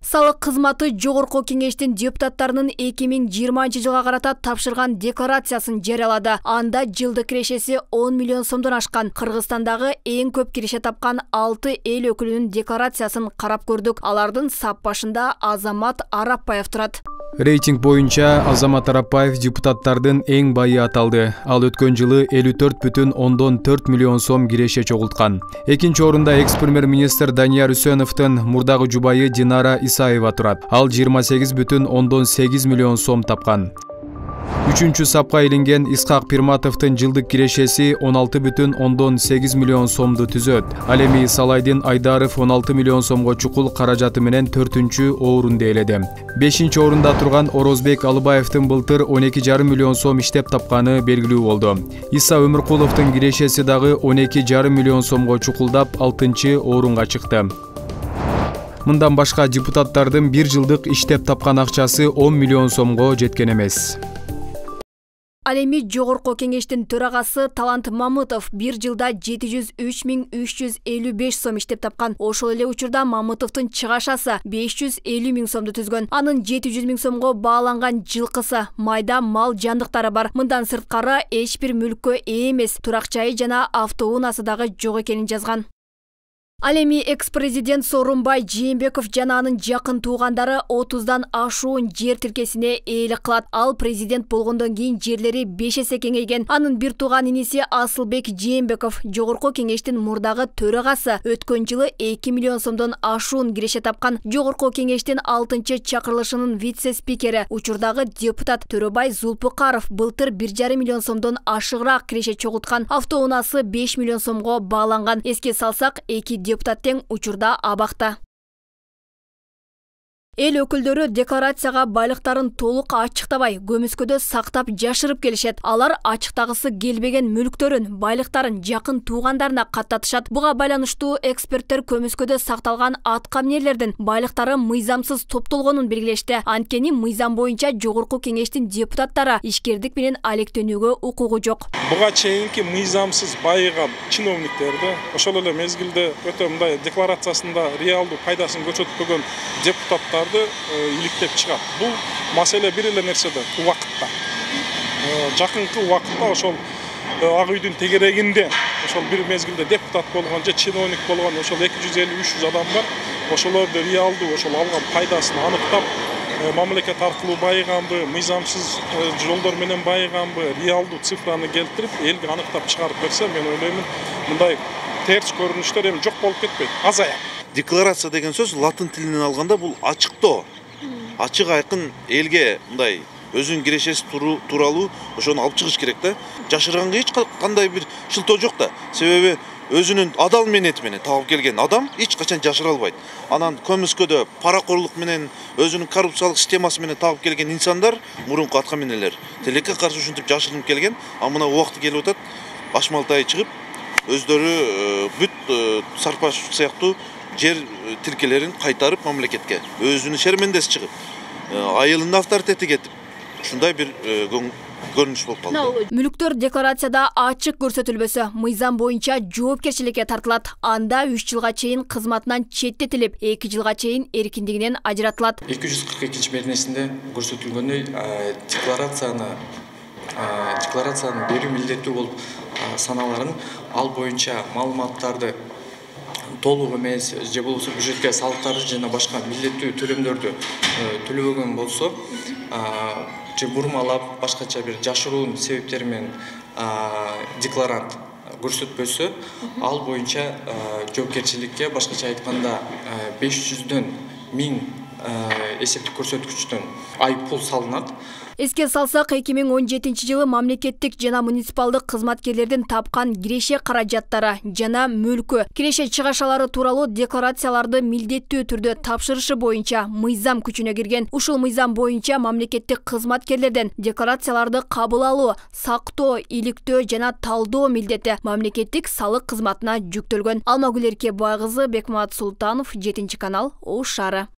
Салык кызматы Жогорку кеңештин депутаттарынын 2020 жылга карата тапшырган декларациясын жарыялады. Анда жылдык кирешеси 10 миллион сомдон ашкан. Кыргызстандагы эң көп киреше тапкан 6 эл өкүлүнүн декларациясын карап көрдүк. Алардын сап башында Азамат Арапбаев турат. Рейтинг боюнча Азамат Арапбаев депутаттардын эң байы аталды. Ал өткөн жылы 54,4 миллион сом киреше чогулткан. Экинчи орунда экс-премьер-министр Данияр Үсеновдун мурдагы жубайы Динара Исаева турат. Ал 28,8 миллион сом тапкан. Үчүнчү сапка илинген Исхак Пирматовдун жылдык кирешеси 16,8 миллион сомду түзөт. Ал эми Салайдин Айдаров 16 миллион сомго чукул каражаты менен 4-чү орунду ээледи. 5-чи орунда турган Орозбек Алыбаевдин былтыр 12,5 миллион сом иштеп тапканы белгилүү болду. Иса Өмүркуловдун кирешеси дагы 12,5 миллион сомго чукулдап 6-чы орунга чыкты. Мындан башка депутаттардын бир жылдык иштеп тапкан акчасы 10 миллион сомго жеткен эмес. Ал эми Жогорку кеңештин төрагасы Талант Мамытов бир жылда 703,355 сом иштеп тапкан. Ошол эле учурда Мамытовдун чыгашасы 550 миң сомду түзгөн. Анын 700 миң сомго бааланган жылкысы, майда мал жандыктары бар. Мындан сырткары эч бир мүлккө ээ эмес, турак жайы жана автоунаасы дагы жок экенин жазган. Ал эми экс-президент Сооронбай Жээнбеков жана анын жакын туугандары 30дан ашуун жер тилкесине ээлик кылат. Ал президент болгондон кийин жерлери 5 эсе кеңейген. Анын бир тууган иниси Асылбек Жээнбеков Жогорку кеңештин мурдагы төрагасы өткөн жылы 2 миллион сомдон ашуун киреше тапкан. Жогорку кеңештин 6-чы чакырылышынын вице-спикери, учурдагы депутат Төрөбай Зулпукаров былтыр 1,5 миллион сомдон ашыгыраак киреше чогулткан. Автоунаасы 5 миллион сомго бааланган. Эске салсак, депутат тең учурда абакта. Эл өкүлдөрү декларацияга байлыктарын толук ачыктабай, көмүскөдө сактап жашырып келишет. Алар ачыктагысы келбеген мүлктөрүн, байлыктарын жакын туугандарына каттатышат. Буга байланыштуу эксперттер көмүскөдө сакталган аткаминерлердин байлыктары мыйзамсыз топтолгонун белгилешти. Анткени мыйзам боюнча Жогорку кеңештин депутаттары ишкердик менен алектенүүгө укугу жок. Буга чейинки мыйзамсыз байыган чиновниктерди ошол эле мезгилде өтө мындай декларациясында реалдуу пайдасын көрсөтпөгөн депутаттар иликтеп чыгат. Бул маселе бир эле нерседе, убакытта. Жакынкы убакытта ошол ак үйдүн тегерегинде ошол бир мезгилде депутат болгон же чиновник болгон ошол 250-300 адам бар. Ошолорду реалдуу ошол алган пайдасын аныктап, мамлекет аркылуу байыганбы, мыйзамсыз жолдор менен байыганбы, реалдуу цифраны келтирип, элге аныктап чыгарып берсе, мен ойлоймун, мындай терс көрүнүштөр эми жок болуп кетпейт, азаят. Декларация деген сөз латын тилинен алганда бул ачыктоо. Ачык айкын элге мындай өзүнүн кирешеси тууралуу ошону алып чыгыш керек да. Жашырганга эч кандай бир шылтоо жок да. Себеби өзүнүн адал менети менен табып келген адам эч качан жашыра албайт. Анан көмүскөдө паракорлук менен өзүнүн коррупциялык системасы менен табып келген инсандар, мурунку аткаминерлер, тилекке каршы ушинтип жашырынып келген, а мына убакыты келип атат, башмалтай чыгып, өздөрү бүт сарпаш сыяктуу жер тилкелерин кайтарып мамлекетке өзүнүн шермендеси чыгып, айылынын авторитети кетип, ушундай бир көрүнүш болуп калды. Мүлктөр декларацияда ачык көрсөтүлбөсө, мыйзам боюнча жоопкерчиликке тартылат. Анда 3 жылга чейин кызматынан четтетилип, 2 жылга чейин эркиндигинен ажыратылат. 242 беренесинде көрсөтүлгөндөй декларацияны берүү милдеттүү болуп саналарын, ал боюнча маалыматтарды толук эмес же болбосо бюджетке салыктарды жана башка милдеттүү төлөмдөрдү төлөбөгөн болсо, же бурмалап башкача бир жашыруун себептер менен декларант көрсөтпөсө, ал боюнча жоопкерчиликке башкача айтканда 500дөн 1000 эсептик көрсөткүчтөн айыппул салынат. Эске салсак, 2017 жылы мамлекеттик жана муниципалдык кызматкерлердин тапкан киреше каражаттары жана мүлкү, киреше чыгашалары тууралуу декларацияларды милдеттүү түрдө тапшырышы боюнча мыйзам күчүнө кирген. Ушул мыйзам боюнча мамлекеттик кызматкерлерден декларацияларды кабыл алуу, сактоо, иликтөө жана талдоо милдети мамлекеттик салык кызматына жүктөлгөн. Алмагүл Эркебай кызы, Бекмамат Султанов, 7 канал, Ош шаары.